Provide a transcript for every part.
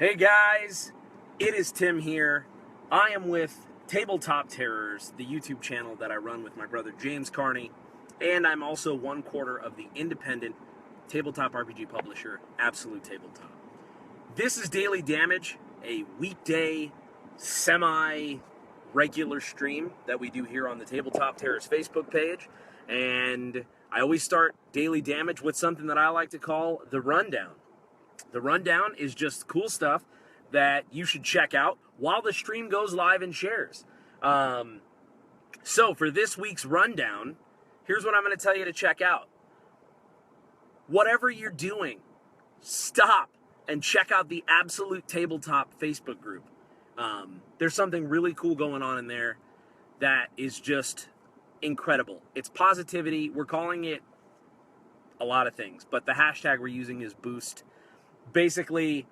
Hey guys, it is Tim here. I am with Tabletop Terrors, the YouTube channel that I run with my brother James Carney, and I'm also one quarter of the independent tabletop RPG publisher, Absolute Tabletop. This is Daily Damage, a weekday, semi-regular stream that we do here on the Tabletop Terrors Facebook page, and I always start Daily Damage with something that I like to call the Rundown. The Rundown is just cool stuff that you should check out while the stream goes live and shares. So for this week's Rundown, here's what I'm going to tell you to check out. Whatever you're doing, stop and check out the Absolute Tabletop Facebook group. There's something really cool going on in there that is just incredible. It's positivity. We're calling it a lot of things, but the hashtag we're using is Boost. Basically,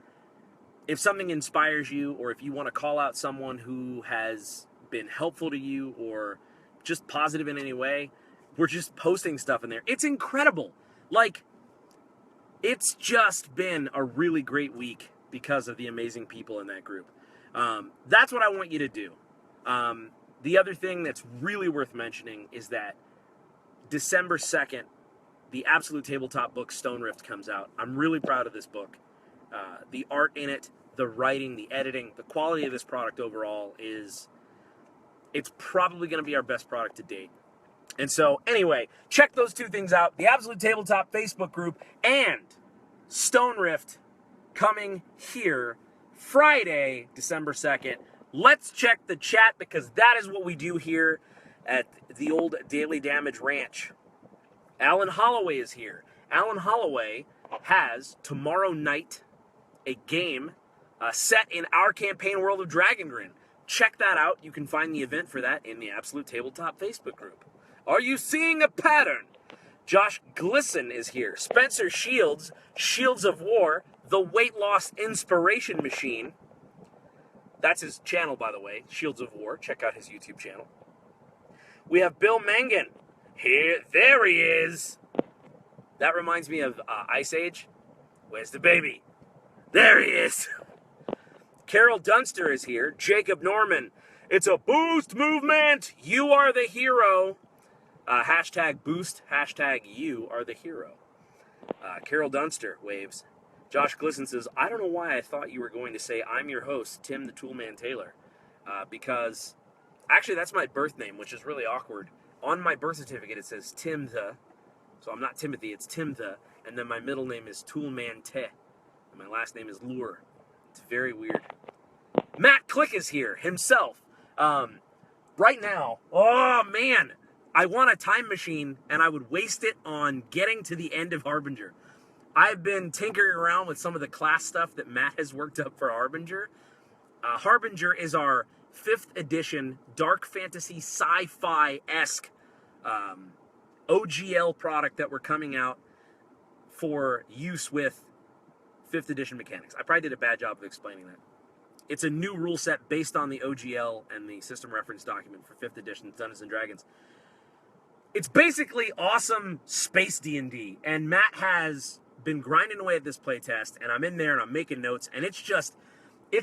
if something inspires you, or if you want to call out someone who has been helpful to you or just positive in any way, we're just posting stuff in there. It's incredible. Like, it's just been a really great week because of the amazing people in that group. That's what I want you to do. The other thing that's really worth mentioning is that December 2nd, the Absolute Tabletop book Stone Rift comes out. I'm really proud of this book. The art in it, the writing, the editing, the quality of this product overall it's probably going to be our best product to date. And so, anyway, check those two things out. The Absolute Tabletop Facebook group and Stone Rift coming here Friday, December 2nd. Let's check the chat because that is what we do here at the old Daily Damage Ranch. Alan Holloway is here. Alan Holloway has tomorrow night a game set in our campaign world of Dragongrin. Check that out. You can find the event for that in the Absolute Tabletop Facebook group. Are you seeing a pattern? Josh Glisson is here. Spencer Shields, Shields of War, the weight loss inspiration machine. That's his channel, by the way, Shields of War. Check out his YouTube channel. We have Bill Mangan. There he is. That reminds me of Ice Age. Where's the baby? There he is. Carol Dunster is here. Jacob Norman. It's a boost movement. You are the hero. Hashtag boost. Hashtag you are the hero. Carol Dunster waves. Josh Glisson says, I don't know why I thought you were going to say I'm your host, Tim the Toolman Taylor. Because, actually, that's my birth name, which is really awkward. On my birth certificate, it says Tim the. So I'm not Timothy, it's Tim the. And then my middle name is Toolman Te. And my last name is Lure. It's very weird. Matt Click is here himself. Right now, oh man, I want a time machine and I would waste it on getting to the end of Harbinger. I've been tinkering around with some of the class stuff that Matt has worked up for Harbinger. Harbinger is our 5th edition dark fantasy sci-fi-esque OGL product that we're coming out for use with 5th edition mechanics. I probably did a bad job of explaining that. It's a new rule set based on the OGL and the system reference document for 5th edition Dungeons & Dragons. It's basically awesome space D&D, and Matt has been grinding away at this playtest, and I'm in there and I'm making notes, and it's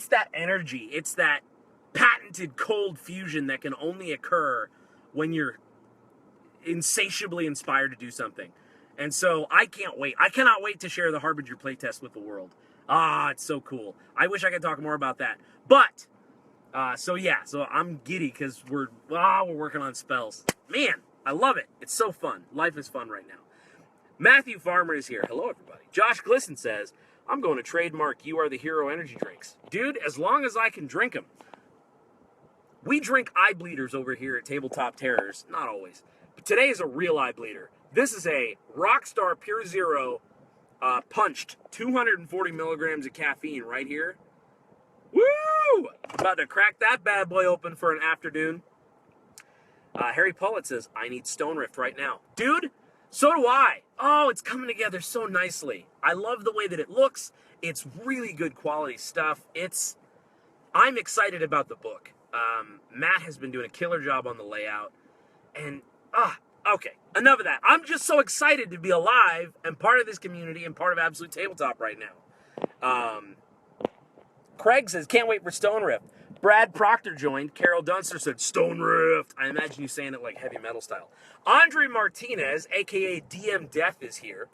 that energy, it's that patented cold fusion that can only occur when you're insatiably inspired to do something. And so I can't wait. I cannot wait to share the Harbinger playtest with the world. It's so cool. I wish I could talk more about that. But, so I'm giddy because we're working on spells. Man, I love it. It's so fun. Life is fun right now. Matthew Farmer is here. Hello, everybody. Josh Glisson says, I'm going to trademark You Are the Hero energy drinks. Dude, as long as I can drink them. We drink eye bleeders over here at Tabletop Terrors. Not always. But today is a real eye bleeder. This is a Rockstar Pure Zero punched 240 milligrams of caffeine right here. Woo! About to crack that bad boy open for an afternoon. Harry Pullett says, I need Stone Rift right now. Dude, so do I. Oh, it's coming together so nicely. I love the way that it looks. It's really good quality stuff. I'm excited about the book. Matt has been doing a killer job on the layout. And, okay, enough of that. I'm just so excited to be alive and part of this community and part of Absolute Tabletop right now. Craig says, can't wait for Stone Rift. Brad Proctor joined. Carol Dunster said, Stone Rift. I imagine you saying it like heavy metal style. Andre Martinez, a.k.a. DM Death, is here.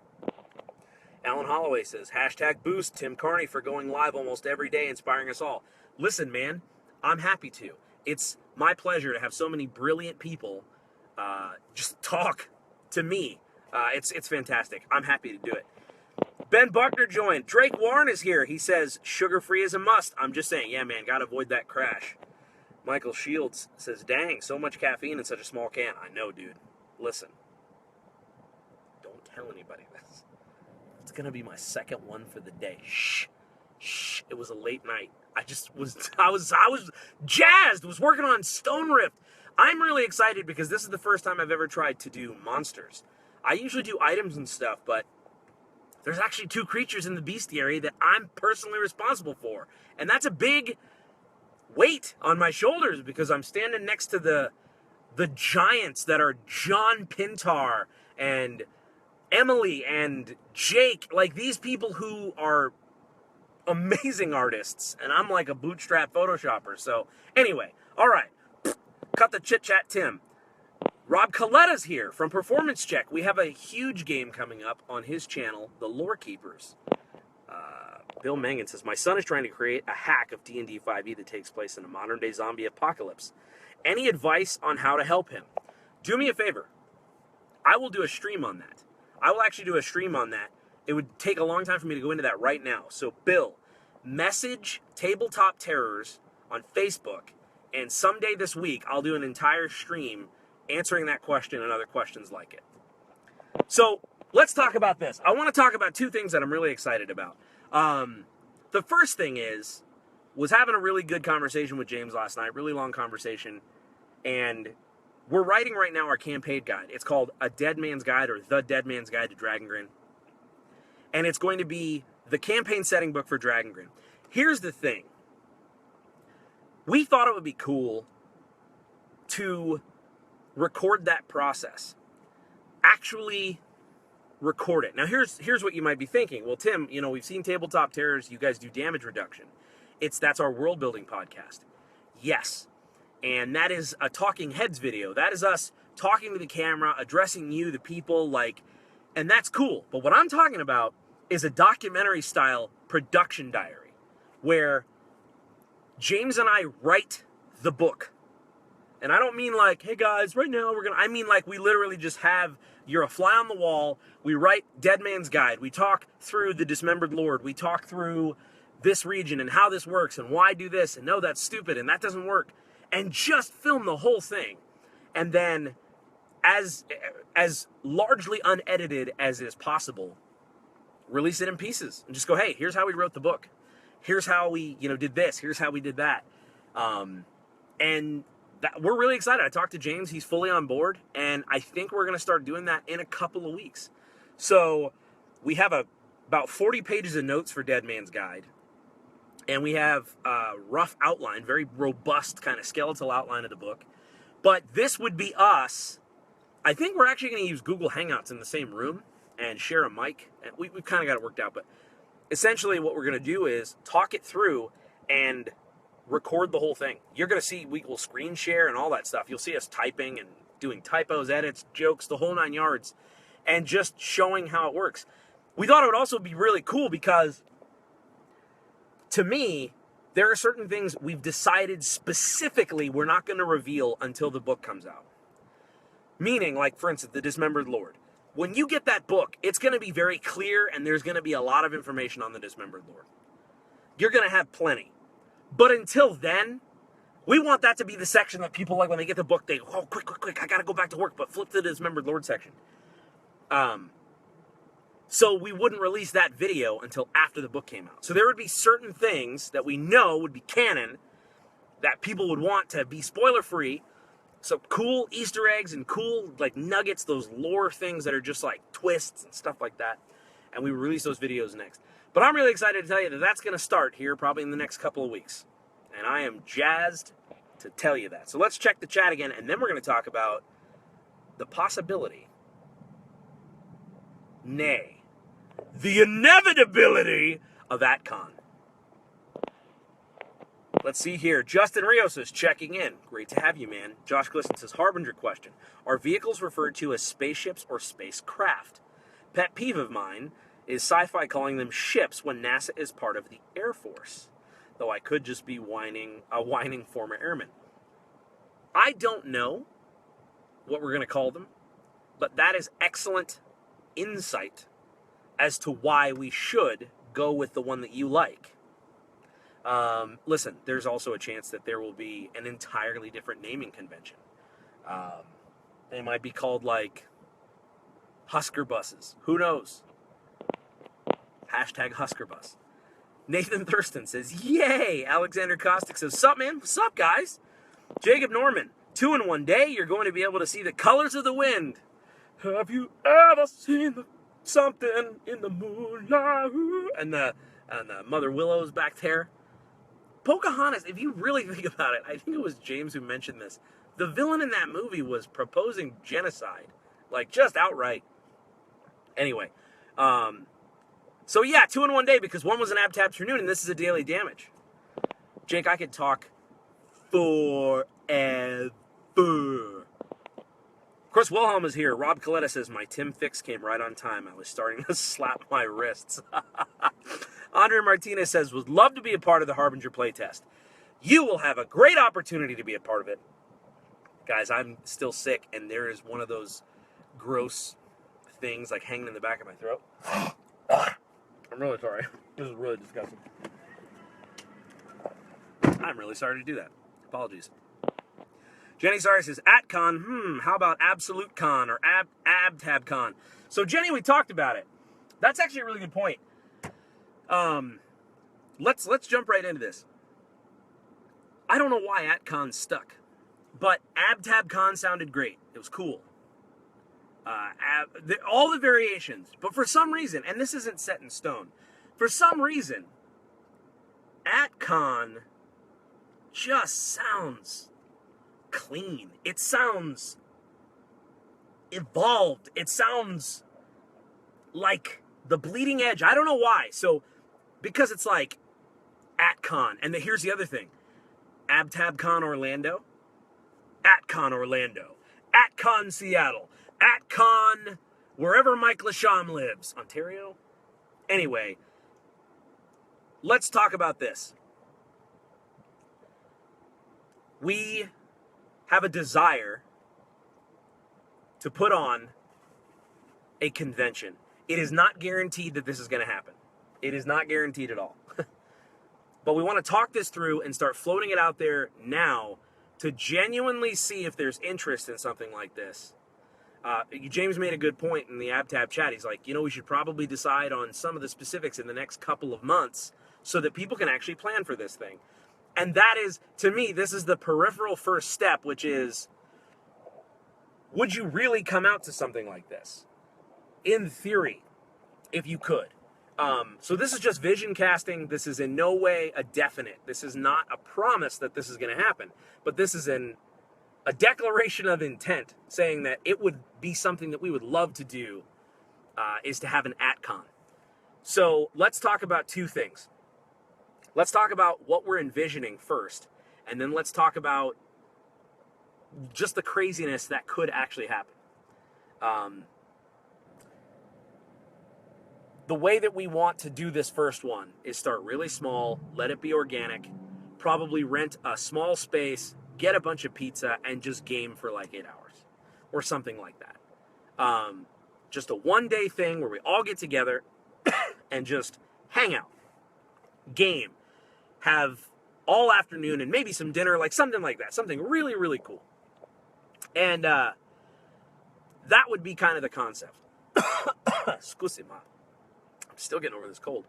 Alan Holloway says, hashtag boost Tim Carney for going live almost every day, inspiring us all. Listen, man, I'm happy to. It's my pleasure to have so many brilliant people just talk to me. It's fantastic. I'm happy to do it. Ben Buckner joined. Drake Warren is here. He says, sugar-free is a must. I'm just saying, yeah, man, gotta avoid that crash. Michael Shields says, dang, so much caffeine in such a small can. I know, dude. Listen. Don't tell anybody this. It's gonna be my second one for the day. Shh. Shh. It was a late night. I was jazzed. Was working on Stone Rift. I'm really excited because this is the first time I've ever tried to do monsters. I usually do items and stuff, but there's actually 2 creatures in the bestiary that I'm personally responsible for. And that's a big weight on my shoulders because I'm standing next to the giants that are John Pintar and Emily and Jake. Like, these people who are amazing artists. And I'm like a bootstrap Photoshopper. So, anyway. All right. Cut the chit-chat, Tim. Rob Coletta's here from Performance Check. We have a huge game coming up on his channel, The Lore Keepers. Bill Mangan says, my son is trying to create a hack of D&D 5e that takes place in a modern-day zombie apocalypse. Any advice on how to help him? Do me a favor. I will do a stream on that. I will actually do a stream on that. It would take a long time for me to go into that right now. So, Bill, message Tabletop Terrors on Facebook, and someday this week, I'll do an entire stream answering that question and other questions like it. So, let's talk about this. I want to talk about 2 things that I'm really excited about. The first thing was having a really good conversation with James last night, really long conversation, and we're writing right now our campaign guide. It's called A Dead Man's Guide, or The Dead Man's Guide to Dragongrin, and it's going to be the campaign setting book for Dragongrin. Here's the thing. We thought it would be cool to record that process. Actually record it. Now, here's what you might be thinking. Well, Tim, we've seen Tabletop Terrors. You guys do damage reduction. That's our world building podcast. Yes. And that is a talking heads video. That is us talking to the camera, addressing you, the people, and that's cool. But what I'm talking about is a documentary style production diary where James and I write the book. And I don't mean like, hey guys, right now I mean like we literally just have, you're a fly on the wall. We write Dead Man's Guide. We talk through the Dismembered Lord. We talk through this region and how this works and why do this and no, that's stupid and that doesn't work. And just film the whole thing. And then as largely unedited as is possible, release it in pieces and just go, hey, here's how we wrote the book. Here's how we, did this. Here's how we did that. And we're really excited. I talked to James. He's fully on board. And I think we're going to start doing that in a couple of weeks. So we have about 40 pages of notes for Dead Man's Guide. And we have a rough outline, very robust kind of skeletal outline of the book. But this would be us. I think we're actually going to use Google Hangouts in the same room and share a mic. And we've kind of got it worked out. But essentially what we're going to do is talk it through and record the whole thing. You're going to see, we will screen share and all that stuff. You'll see us typing and doing typos, edits, jokes, the whole 9 yards, and just showing how it works. We thought it would also be really cool because, to me, there are certain things we've decided specifically we're not going to reveal until the book comes out. Meaning, like, for instance, the Dismembered Lord. When you get that book, it's going to be very clear and there's going to be a lot of information on the Dismembered Lord. You're going to have plenty. But until then, we want that to be the section that people like when they get the book, they go, oh, quick, I got to go back to work, but flip to the Dismembered Lord section. So we wouldn't release that video until after the book came out. So there would be certain things that we know would be canon that people would want to be spoiler-free. Some cool Easter eggs and cool nuggets, those lore things that are just like twists and stuff like that. And we release those videos next. But I'm really excited to tell you that that's going to start here probably in the next couple of weeks. And I am jazzed to tell you that. So let's check the chat again, and then we're going to talk about the possibility, nay, the inevitability of AtCon. Let's see here. Justin Rios is checking in. Great to have you, man. Josh Glisson says, Harbinger question. Are vehicles referred to as spaceships or spacecraft? Pet peeve of mine is sci-fi calling them ships when NASA is part of the Air Force. Though I could just be a whining former airman. I don't know what we're going to call them, but that is excellent insight as to why we should go with the one that you like. Listen, there's also a chance that there will be an entirely different naming convention. They might be called, like, Husker buses. Who knows? Hashtag Husker bus. Nathan Thurston says, yay! Alexander Kostick says, sup, man? What's up, guys? Jacob Norman, 2 in 1 day, you're going to be able to see the colors of the wind. Have you ever seen something in the moonlight? And the Mother Willow's back there. Pocahontas, if you really think about it, I think it was James who mentioned this. The villain in that movie was proposing genocide. Like, just outright. Anyway, so yeah, 2 in 1 day because one was an ab tab noon and this is a daily damage. Jake, I could talk forever. Chris Wilhelm is here. Rob Coletta says, my Tim fix came right on time. I was starting to slap my wrists. Andre Martinez says, would love to be a part of the Harbinger playtest. You will have a great opportunity to be a part of it. Guys, I'm still sick, and there is one of those gross things like hanging in the back of my throat. I'm really sorry. This is really disgusting. I'm really sorry to do that. Apologies. Jenny Sorry says, AtCon, how about Absolute Con or AbTab Con? So, Jenny, we talked about it. That's actually a really good point. Let's jump right into this. I don't know why AtCon stuck, but AbTabCon sounded great. It was cool. All the variations, but for some reason, and this isn't set in stone, for some reason, AtCon just sounds clean. It sounds evolved. It sounds like the bleeding edge. I don't know why. So, because it's like AtCon, and here's the other thing. AbTabCon Orlando, AtCon Orlando, AtCon Seattle, AtCon wherever Mike Lasham lives. Ontario? Anyway, let's talk about this. We have a desire to put on a convention. It is not guaranteed that this is going to happen. It is not guaranteed at all. But we want to talk this through and start floating it out there now to genuinely see if there's interest in something like this. James made a good point in the AbTab chat. He's like, we should probably decide on some of the specifics in the next couple of months so that people can actually plan for this thing. And that is, to me, this is the peripheral first step, which is, would you really come out to something like this? In theory, if you could. So this is just vision casting. This is in no way a definite. This is not a promise that this is going to happen. But this is a declaration of intent, saying that it would be something that we would love to do, is to have an AtCon. So let's talk about two things. Let's talk about what we're envisioning first, and then let's talk about just the craziness that could actually happen. The way that we want to do this first one is start really small, let it be organic, probably rent a small space, get a bunch of pizza, and just game for like 8 hours or something like that. Just a one-day thing where we all get together and just hang out, game, have all afternoon and maybe some dinner, like something like that, something really, really cool. And that would be kind of the concept. Excuse me. I'm still getting over this cold.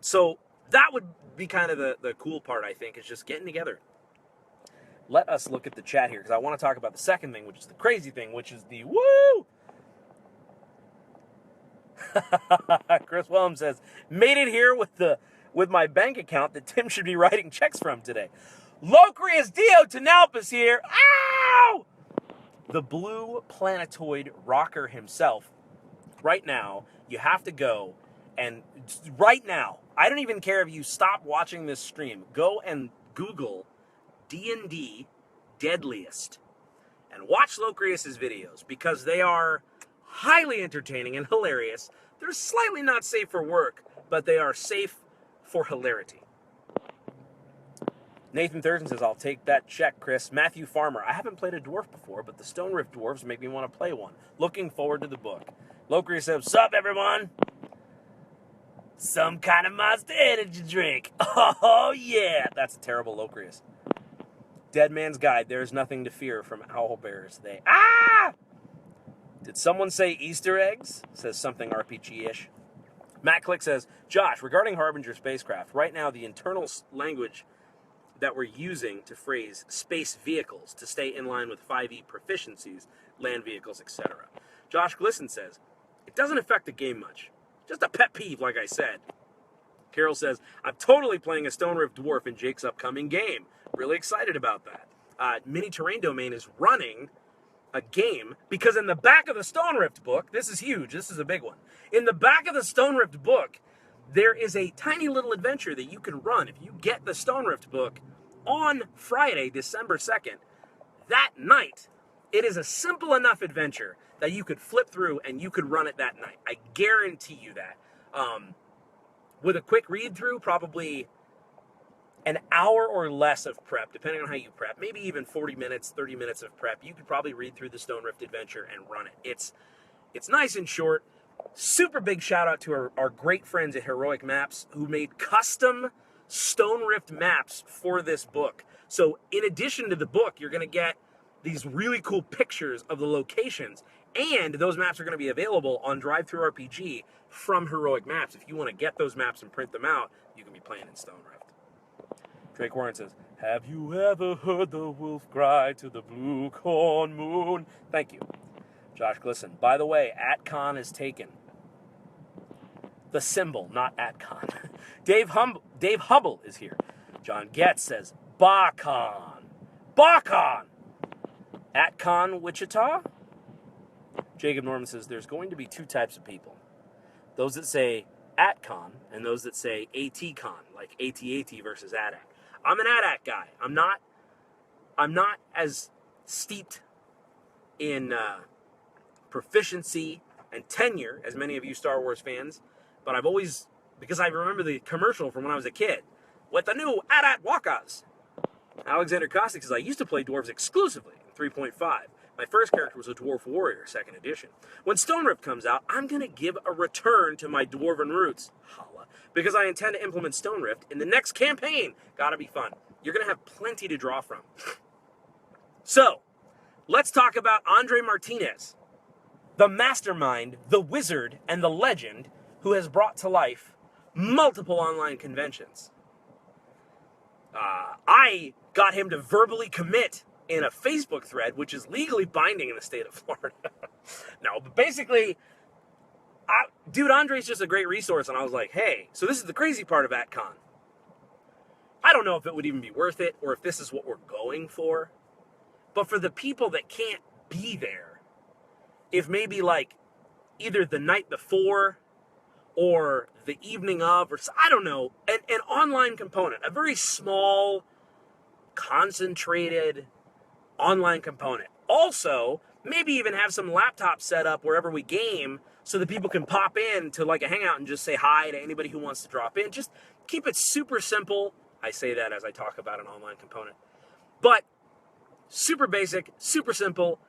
So that would be kind of the cool part, I think, is just getting together. Let us look at the chat here, because I want to talk about the second thing, which is the crazy thing, which is the woo! Chris Williams says, made it here with my bank account that Tim should be writing checks from today. Locrius Dio Tanalpus here. Ow! The blue planetoid rocker himself. Right now, you have to go and right now, I don't even care if you stop watching this stream. Go and Google D&D Deadliest and watch Locrius's videos because they are highly entertaining and hilarious. They're slightly not safe for work, but they are safe for hilarity. Nathan Thurston says, I'll take that check, Chris. Matthew Farmer, I haven't played a dwarf before, but the Stone Rift dwarves make me want to play one. Looking forward to the book. Locrius says, sup, everyone? Some kind of Monster Energy drink. Oh, yeah. That's a terrible Locrius. Dead Man's Guide, there is nothing to fear from owlbears. Did someone say Easter eggs? Says something RPG-ish. Matt Click says, Josh, regarding Harbinger spacecraft, right now the internal language that we're using to phrase space vehicles to stay in line with 5e proficiencies, land vehicles, etc. Josh Glisson says, it doesn't affect the game much. Just a pet peeve, like I said. Carol says, I'm totally playing a Stone Rift Dwarf in Jake's upcoming game. Really excited about that. Mini Terrain Domain is running a game because in the back of the Stone Rift book, this is huge, this is a big one. In the back of the Stone Rift book, there is a tiny little adventure that you can run if you get the Stone Rift book on Friday, December 2nd. That night, it is a simple enough adventure that you could flip through and you could run it that night. I guarantee you that. With a quick read-through, probably an hour or less of prep, depending on how you prep, maybe even 40 minutes, 30 minutes of prep, you could probably read through the Stone Rift adventure and run it. It's nice and short. Super big shout out to our great friends at Heroic Maps who made custom Stone Rift maps for this book. So in addition to the book, you're going to get these really cool pictures of the locations, and those maps are going to be available on Drive-Thru RPG from Heroic Maps. If you want to get those maps and print them out, you can be playing in Stone Rift. Drake Warren says, have you ever heard the wolf cry to the blue corn moon? Thank you. Josh Glisson, by the way, AtCon is taken. The symbol, not AtCon. Dave Hubble is here. John Getz says, BaCon. BaCon. AtCon Wichita? Jacob Norman says, there's going to be two types of people. Those that say AtCon and those that say AtCon, like AT-AT versus AT-AT. I'm an AT-AT guy. I'm not as steeped in proficiency and tenure as many of you Star Wars fans, but I've always, because I remember the commercial from when I was a kid, with the new AT-AT Wakas. Alexander Kostic says, I used to play dwarves exclusively in 3.5. My first character was a Dwarf Warrior, 2nd edition. When Stone Rift comes out, I'm going to give a return to my dwarven roots, holla, because I intend to implement Stone Rift in the next campaign. Gotta be fun. You're going to have plenty to draw from. So, let's talk about Andre Martinez, the mastermind, the wizard, and the legend who has brought to life multiple online conventions. I got him to verbally commit in a Facebook thread, which is legally binding in the state of Florida. No, but basically, dude, Andre's just a great resource, and I was like, hey, so this is the crazy part of AtCon. I don't know if it would even be worth it, or if this is what we're going for, but for the people that can't be there, if maybe like either the night before or the evening of, or I don't know, an online component, a very small, concentrated online component. Also, maybe even have some laptops set up wherever we game so that people can pop in to like a hangout and just say hi to anybody who wants to drop in. Just keep it super simple. I say that as I talk about an online component. But super basic, super simple,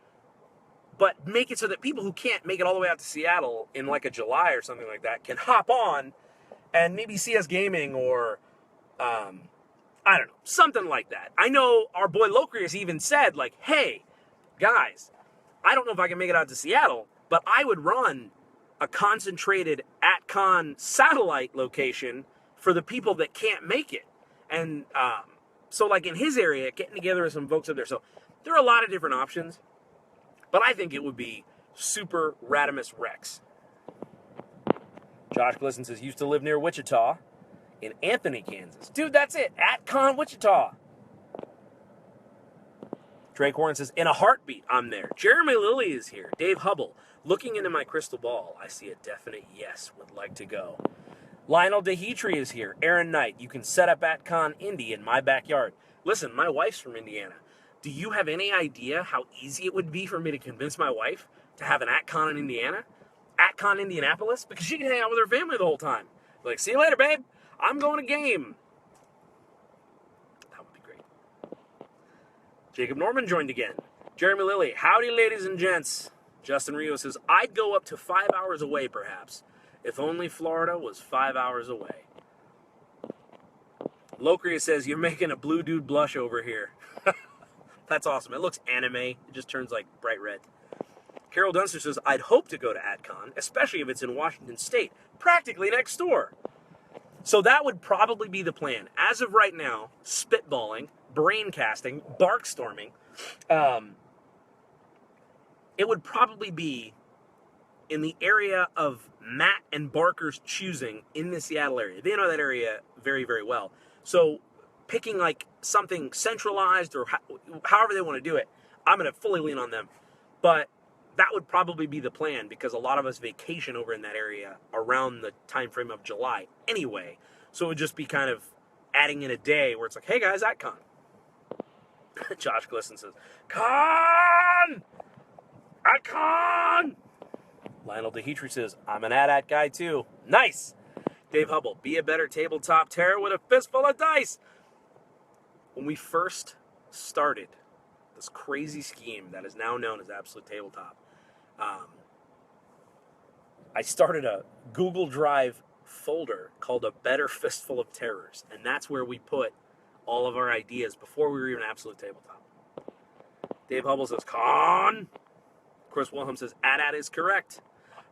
but make it so that people who can't make it all the way out to Seattle in like a July or something like that can hop on and maybe see us gaming or, I don't know, something like that. I know our boy Locrius even said, like, hey, guys, I don't know if I can make it out to Seattle, but I would run a concentrated AtCon satellite location for the people that can't make it. And so, like, in his area, getting together with some folks up there. So there are a lot of different options, but I think it would be super Radimus Rex. Josh Glisson says, used to live near Wichita in Anthony, Kansas. Dude, that's it. AtCon Wichita. Drake Warren says, in a heartbeat, I'm there. Jeremy Lilly is here. Dave Hubble, looking into my crystal ball, I see a definite yes, would like to go. Lionel DeHetri is here. Aaron Knight, you can set up AtCon Indy in my backyard. Listen, my wife's from Indiana. Do you have any idea how easy it would be for me to convince my wife to have an AtCon in Indiana? AtCon Indianapolis? Because she can hang out with her family the whole time. Like, see you later, babe. I'm going to game. That would be great. Jacob Norman joined again. Jeremy Lilly, howdy, ladies and gents. Justin Rio says, I'd go up to 5 hours away, perhaps. If only Florida was 5 hours away. Locria says, you're making a blue dude blush over here. That's awesome. It looks anime. It just turns like bright red. Carol Dunster says, I'd hope to go to AtCon, especially if it's in Washington State, practically next door. So that would probably be the plan. As of right now, spitballing, brain casting, barkstorming, it would probably be in the area of Matt and Barker's choosing in the Seattle area. They know that area very, very well. So picking like something centralized or however they want to do it, I'm going to fully lean on them. But that would probably be the plan because a lot of us vacation over in that area around the time frame of July anyway. So it would just be kind of adding in a day where it's like, hey guys, at Con. Josh Glisson says, Con! At Con! Lionel DeHetri says, I'm an AT guy too. Nice! Dave Hubble, be a better tabletop terror with a fistful of dice. When we first started this crazy scheme that is now known as Absolute Tabletop, I started a Google Drive folder called A Better Fistful of Terrors, and that's where we put all of our ideas before we were even Absolute Tabletop. Dave Hubble says, Con! Chris Wilhelm says, AT is correct.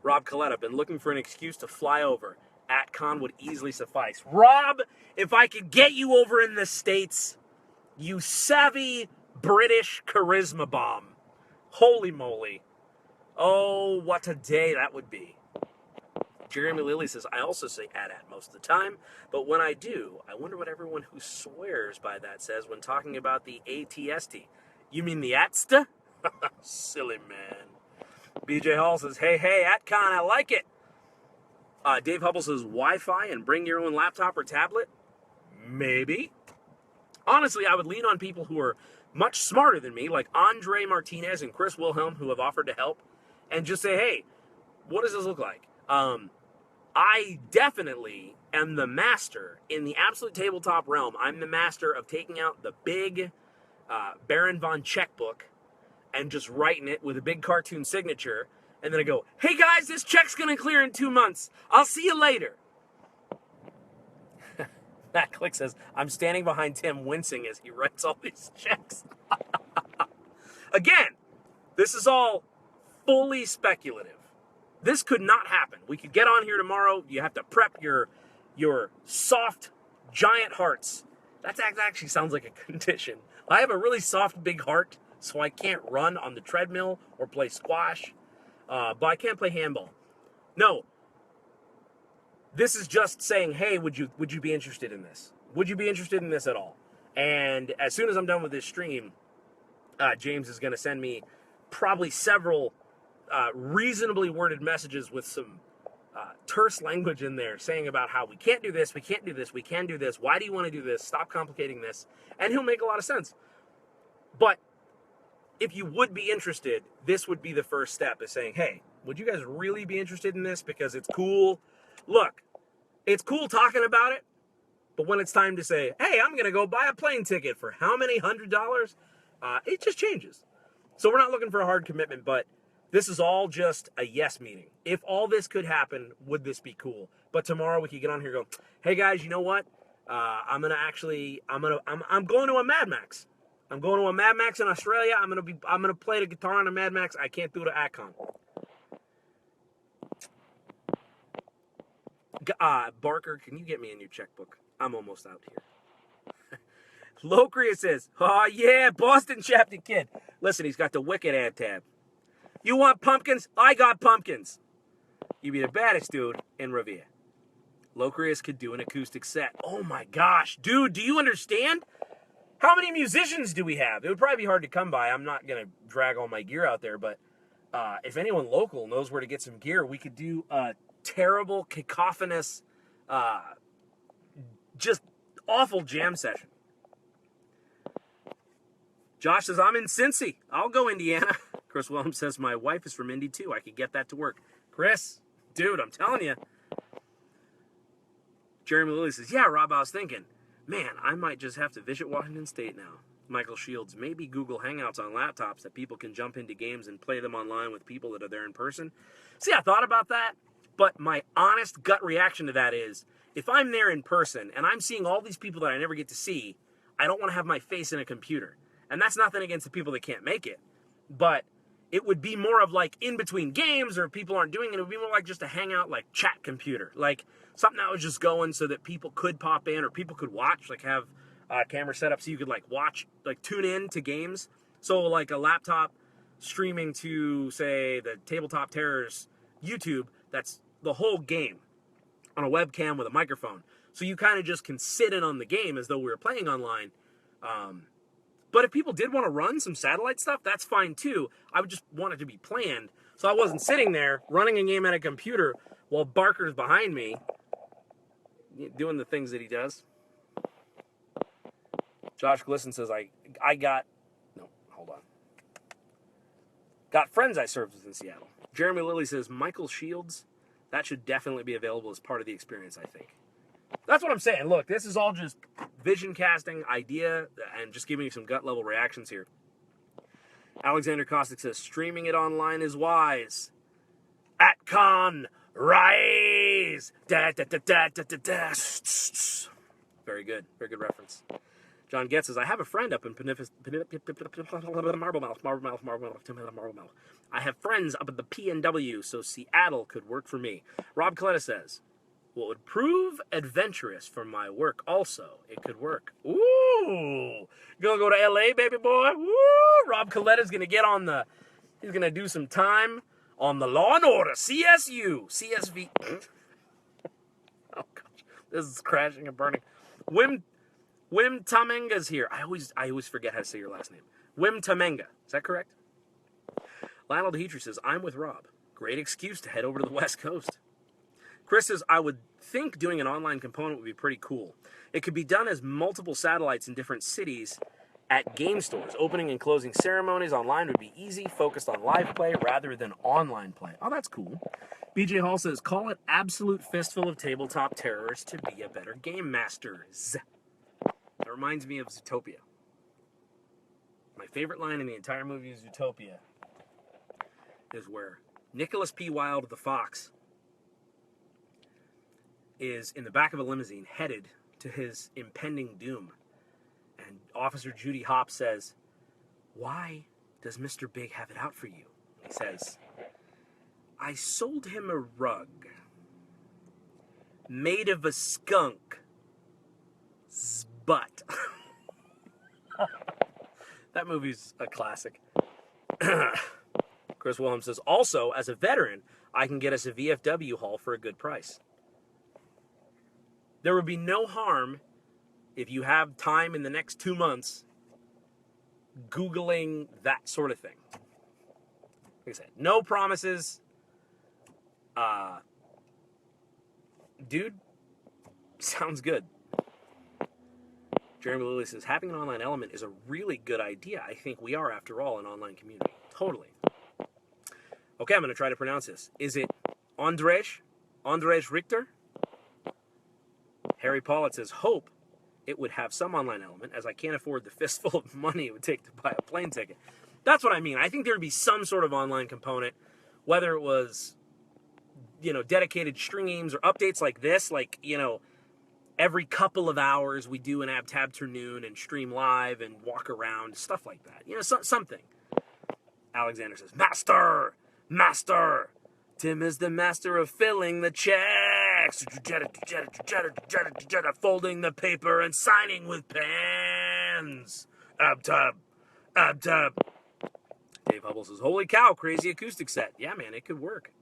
Rob Coletta, been looking for an excuse to fly over. AtCon would easily suffice. Rob, if I could get you over in the States, you savvy British charisma bomb. Holy moly. Oh, what a day that would be. Jeremy Lilly says, I also say AT most of the time, but when I do, I wonder what everyone who swears by that says when talking about the ATST. You mean the ATSTA? Silly man. BJ Hall says, hey, AtCon, I like it. Dave Hubble says, Wi-Fi and bring your own laptop or tablet? Maybe. Honestly, I would lean on people who are much smarter than me, like Andre Martinez and Chris Wilhelm, who have offered to help, and just say, hey, what does this look like? I definitely am the master in the Absolute Tabletop realm. I'm the master of taking out the big Baron von checkbook and just writing it with a big cartoon signature. And then I go, hey guys, this check's going to clear in 2 months. I'll see you later. Matt Click says, I'm standing behind Tim wincing as he writes all these checks. Again, this is all fully speculative. This could not happen. We could get on here tomorrow. You have to prep your soft, giant hearts. That actually sounds like a condition. I have a really soft, big heart, so I can't run on the treadmill or play squash, but I can play handball. No, this is just saying, hey, would you be interested in this? Would you be interested in this at all? And as soon as I'm done with this stream, James is going to send me probably several reasonably worded messages with some terse language in there saying about how we can't do this, we can't do this, we can do this, why do you want to do this, stop complicating this, and he'll make a lot of sense. But if you would be interested, this would be the first step, is saying, hey, would you guys really be interested in this because it's cool? Look, it's cool talking about it, but when it's time to say, hey, I'm going to go buy a plane ticket for how many $100, it just changes. So we're not looking for a hard commitment, but this is all just a yes meeting. If all this could happen, would this be cool? But tomorrow we could get on here and go, hey guys, you know what? I'm going to a Mad Max. I'm going to a Mad Max in Australia. I'm going to play the guitar on a Mad Max. I can't do it at AtCon. Barker, can you get me a new checkbook? I'm almost out here. Locria says, oh yeah, Boston Chapter Kid. Listen, he's got the wicked ad tab. You want pumpkins? I got pumpkins. You be the baddest dude in Revere. Locrius could do an acoustic set. Oh my gosh, dude, do you understand? How many musicians do we have? It would probably be hard to come by. I'm not going to drag all my gear out there, but if anyone local knows where to get some gear, we could do a terrible, cacophonous Just awful jam session. Josh says, I'm in Cincy. I'll go Indiana. Chris Williams says, my wife is from Indy too. I could get that to work. Chris, dude, I'm telling you. Jeremy Lilly says, yeah, Rob, I was thinking, man, I might just have to visit Washington State now. Michael Shields, maybe Google Hangouts on laptops that people can jump into games and play them online with people that are there in person. See, I thought about that, but my honest gut reaction to that is, if I'm there in person and I'm seeing all these people that I never get to see, I don't want to have my face in a computer. And that's nothing against the people that can't make it, but it would be more of like in between games, or if people aren't doing it, it would be more like just a hangout, like chat computer, like something that was just going so that people could pop in or people could watch, like have a camera set up so you could like watch, like tune in to games. So like a laptop streaming to, say, the Tabletop Terrors YouTube, that's the whole game on a webcam with a microphone. So you kind of just can sit in on the game as though we were playing online. But if people did want to run some satellite stuff, that's fine too. I would just want it to be planned. So I wasn't sitting there running a game at a computer while Barker's behind me doing the things that he does. Josh Glisson says, got friends I served with in Seattle. Jeremy Lilly says, Michael Shields, that should definitely be available as part of the experience, I think. That's what I'm saying. Look, this is all just vision casting, idea, and just giving you some gut level reactions here. Alexander Kostic says, streaming it online is wise. At con, rise! Da, da, da, da, da, da, da. Very good. Very good reference. John Getz says, I have a friend up in Marblemouth. I have friends up at the PNW, so Seattle could work for me. Rob Coletta says, what would prove adventurous for my work also, it could work. Ooh! Gonna go to LA, baby boy? Woo! Rob Coletta's gonna get on he's gonna do some time on the Law and Order, CSV. Oh gosh, this is crashing and burning. Wim Tamenga's here. I always forget how to say your last name. Wim Tamenga. Is that correct? Lionel DeHetry says, I'm with Rob. Great excuse to head over to the West Coast. Chris says, I would think doing an online component would be pretty cool. It could be done as multiple satellites in different cities at game stores. Opening and closing ceremonies online would be easy, focused on live play rather than online play. Oh, that's cool. BJ Hall says, call it absolute fistful of tabletop terrors to be a better game masters. That reminds me of Zootopia. My favorite line in the entire movie of Zootopia is where Nicholas P. Wilde, the fox, is in the back of a limousine headed to his impending doom. And Officer Judy Hopps says, why does Mr. Big have it out for you? He says, I sold him a rug made of a skunk's butt. That movie's a classic. Chris Williams says, also, as a veteran, I can get us a VFW haul for a good price. There would be no harm if you have time in the next 2 months Googling that sort of thing. Like I said, no promises. Dude, sounds good. Jeremy Lilly says, having an online element is a really good idea. I think we are, after all, an online community. Totally. Okay, I'm going to try to pronounce this. Is it Andrzej Richter? Harry Pollitt says, hope it would have some online element, as I can't afford the fistful of money it would take to buy a plane ticket. That's what I mean. I think there would be some sort of online component, whether it was, dedicated streams or updates like this, like, every couple of hours we do an Abtabternoon and stream live and walk around, stuff like that. Something. Alexander says, Master! Tim is the master of filling the checks, folding the paper and signing with pens. Abtab. Dave Hubble says, holy cow, crazy acoustic set. Yeah, man, it could work.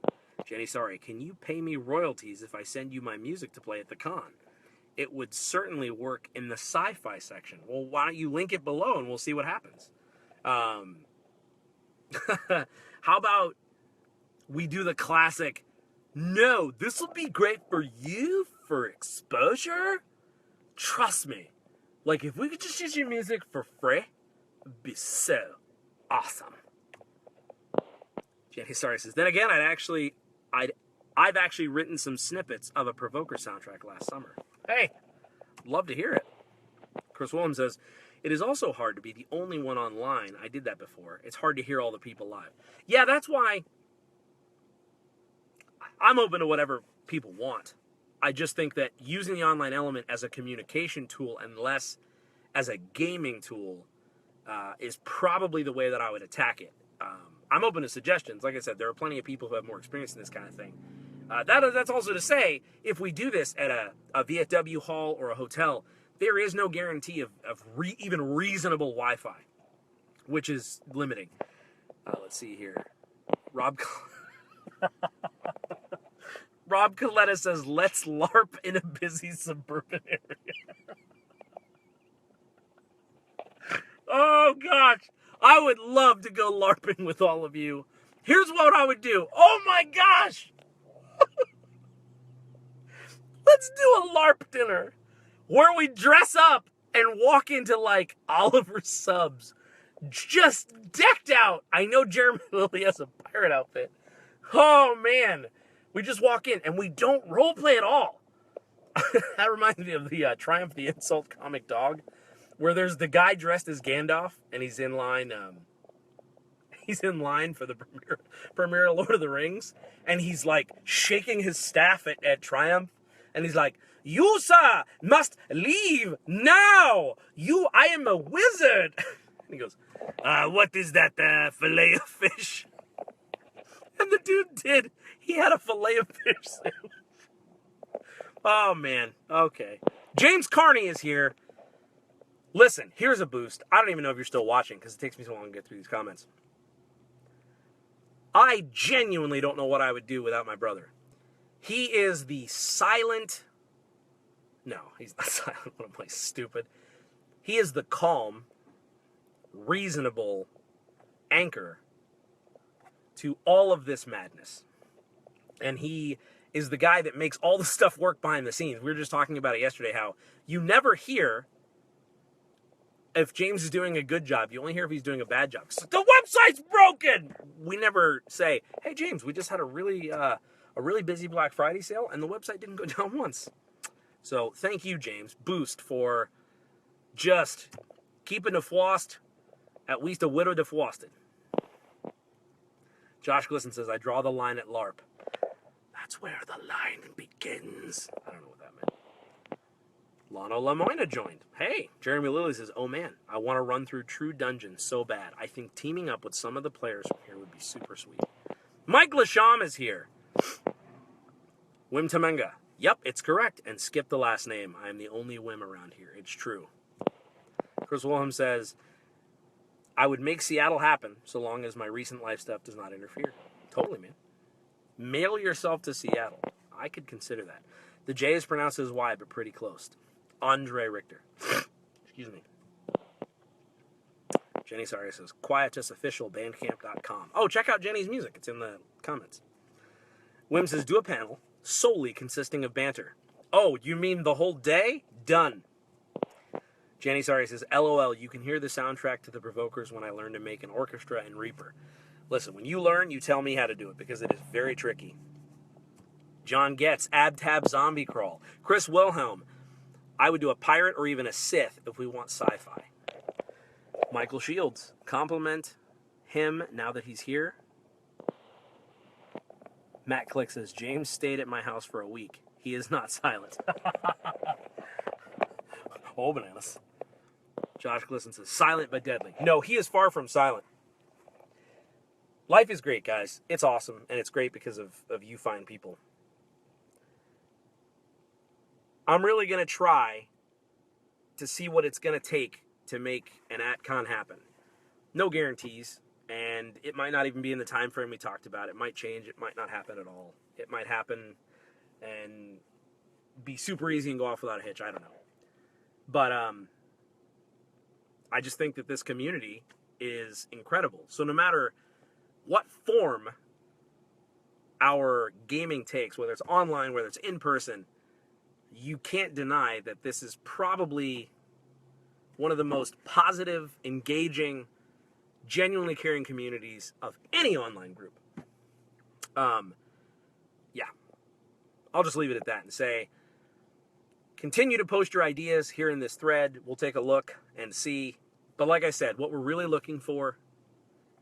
Jenny, sorry, can you pay me royalties if I send you my music to play at the con? It would certainly work in the sci-fi section. Well, why don't you link it below and we'll see what happens. How about we do the classic, no, this will be great for you for exposure, trust me. Like, if we could just use your music for free, it'd be so awesome. Jenny Starry says, then again, I've actually written some snippets of a Provoker soundtrack last summer. Hey, love to hear it. Chris Williams says, it is also hard to be the only one online. I did that before. It's hard to hear all the people live. Yeah, that's why I'm open to whatever people want. I just think that using the online element as a communication tool and less as a gaming tool is probably the way that I would attack it. I'm open to suggestions. Like I said, there are plenty of people who have more experience in this kind of thing. That's also to say, if we do this at a VFW hall or a hotel, there is no guarantee of even reasonable Wi-Fi, which is limiting. Let's see here. Rob Coletta says, let's LARP in a busy suburban area. Oh, gosh. I would love to go LARPing with all of you. Here's what I would do. Oh, my gosh. Let's do a LARP dinner where we dress up and walk into, like, Oliver's Subs. Just decked out. I know Jeremy Lilly has a pirate outfit. Oh, man. We just walk in, and we don't roleplay at all. That reminds me of the Triumph the Insult comic dog, where there's the guy dressed as Gandalf, and he's in line for the premiere of Lord of the Rings, and he's, like, shaking his staff at Triumph, and he's like, you, sir, must leave now. I am a wizard. And he goes, what is that, fillet of fish? And the dude did. He had a fillet of fish sandwich. Oh, man. Okay. James Carney is here. Listen, here's a boost. I don't even know if you're still watching because it takes me so long to get through these comments. I genuinely don't know what I would do without my brother. He is the silent... No, he's not silent. What am I, stupid? He is the calm, reasonable anchor to all of this madness. And he is the guy that makes all the stuff work behind the scenes. We were just talking about it yesterday, how you never hear if James is doing a good job. You only hear if he's doing a bad job. So, the website's broken! We never say, hey, James, we just had a really busy Black Friday sale, and the website didn't go down once. So, thank you, James. Boost for just keeping the flossed, at least a widow defrosted. Josh Glisson says, I draw the line at LARP. That's where the line begins. I don't know what that meant. Lano Lamoina joined. Hey, Jeremy Lilly says, oh man, I want to run through True Dungeon so bad. I think teaming up with some of the players from here would be super sweet. Mike Lasham is here. Wim Tamenga. Yep, it's correct. And skip the last name. I am the only Wim around here. It's true. Chris Wilhelm says, I would make Seattle happen so long as my recent life stuff does not interfere. Totally, man. Mail yourself to Seattle. I could consider that. The J is pronounced as Y, but pretty close. Andre Richter. Excuse me. Jenny Sari says, quietusofficialbandcamp.com. Oh, check out Jenny's music. It's in the comments. Wim says, do a panel solely consisting of banter. Oh, you mean the whole day? Done. Jenny Sari says, LOL, you can hear the soundtrack to the Provokers when I learned to make an orchestra in Reaper. Listen, when you learn, you tell me how to do it, because it is very tricky. John Getz, Ab-Tab Zombie Crawl. Chris Wilhelm, I would do a pirate or even a Sith if we want sci-fi. Michael Shields, compliment him now that he's here. Matt Click says, James stayed at my house for a week. He is not silent. Oh, bananas. Josh Glisson says, silent but deadly. No, he is far from silent. Life is great, guys. It's awesome, and it's great because of you fine people. I'm really going to try to see what it's going to take to make an AtCon happen. No guarantees, and it might not even be in the time frame we talked about. It might change. It might not happen at all. It might happen and be super easy and go off without a hitch. I don't know. But I just think that this community is incredible. So no matter what form our gaming takes, whether it's online, whether it's in person, you can't deny that this is probably one of the most positive, engaging, genuinely caring communities of any online group. Yeah, I'll just leave it at that and say, continue to post your ideas here in this thread. We'll take a look and see. But like I said, what we're really looking for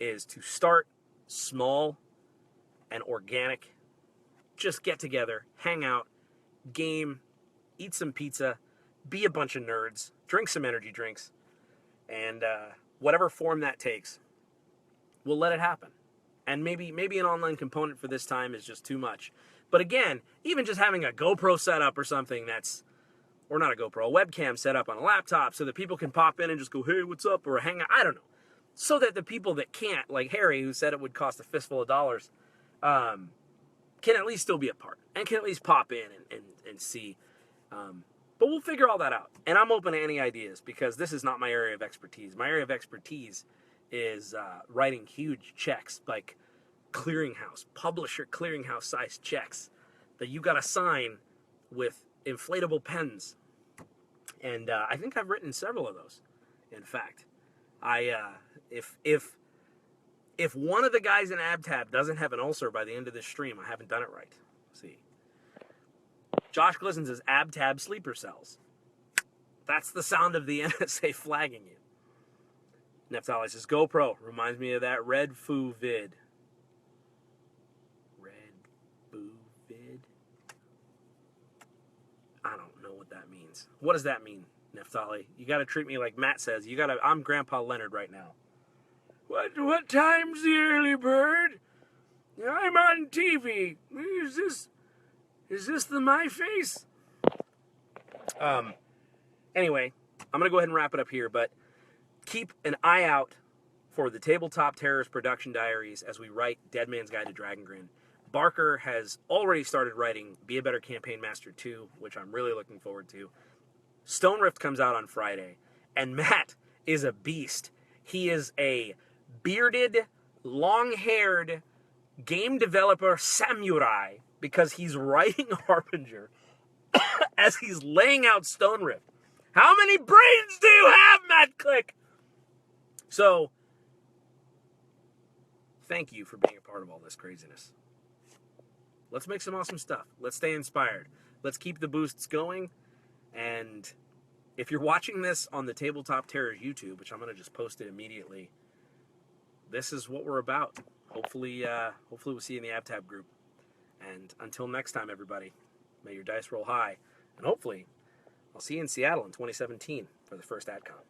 is to start small and organic. Just get together, hang out, game, eat some pizza, be a bunch of nerds, drink some energy drinks, and whatever form that takes, we'll let it happen. And maybe an online component for this time is just too much. But again, even just having a GoPro setup or something or not a GoPro, a webcam set up on a laptop so that people can pop in and just go, hey, what's up, or hang out, I don't know. So that the people that can't, like Harry, who said it would cost a fistful of dollars, can at least still be a part and can at least pop in and see. But we'll figure all that out. And I'm open to any ideas because this is not my area of expertise. My area of expertise is writing huge checks, like publisher clearinghouse size checks that you got to sign with inflatable pens. And I think I've written several of those. In fact, if one of the guys in AbTab doesn't have an ulcer by the end of this stream, I haven't done it right. Let's see. Josh Glissons says AbTab sleeper cells. That's the sound of the NSA flagging you. Neftali says GoPro reminds me of that Red Foo vid. Red Foo vid? I don't know what that means. What does that mean, Neftali? You got to treat me like Matt says. I'm Grandpa Leonard right now. What time's the early bird? I'm on TV. Is this the my face? Anyway, I'm going to go ahead and wrap it up here, but keep an eye out for the Tabletop Terrors production diaries as we write Dead Man's Guide to Dragongrin. Barker has already started writing Be a Better Campaign Master 2, which I'm really looking forward to. Stone Rift comes out on Friday, and Matt is a beast. He is a bearded, long-haired game developer samurai because he's writing Harbinger as he's laying out Stone Rift. How many brains do you have, Matt Click? So, thank you for being a part of all this craziness. Let's make some awesome stuff. Let's stay inspired. Let's keep the boosts going. And if you're watching this on the Tabletop Terrors YouTube, which I'm going to just post it immediately, this is what we're about. Hopefully we'll see you in the AbTab group. And until next time, everybody, may your dice roll high. And hopefully, I'll see you in Seattle in 2017 for the first AdCon.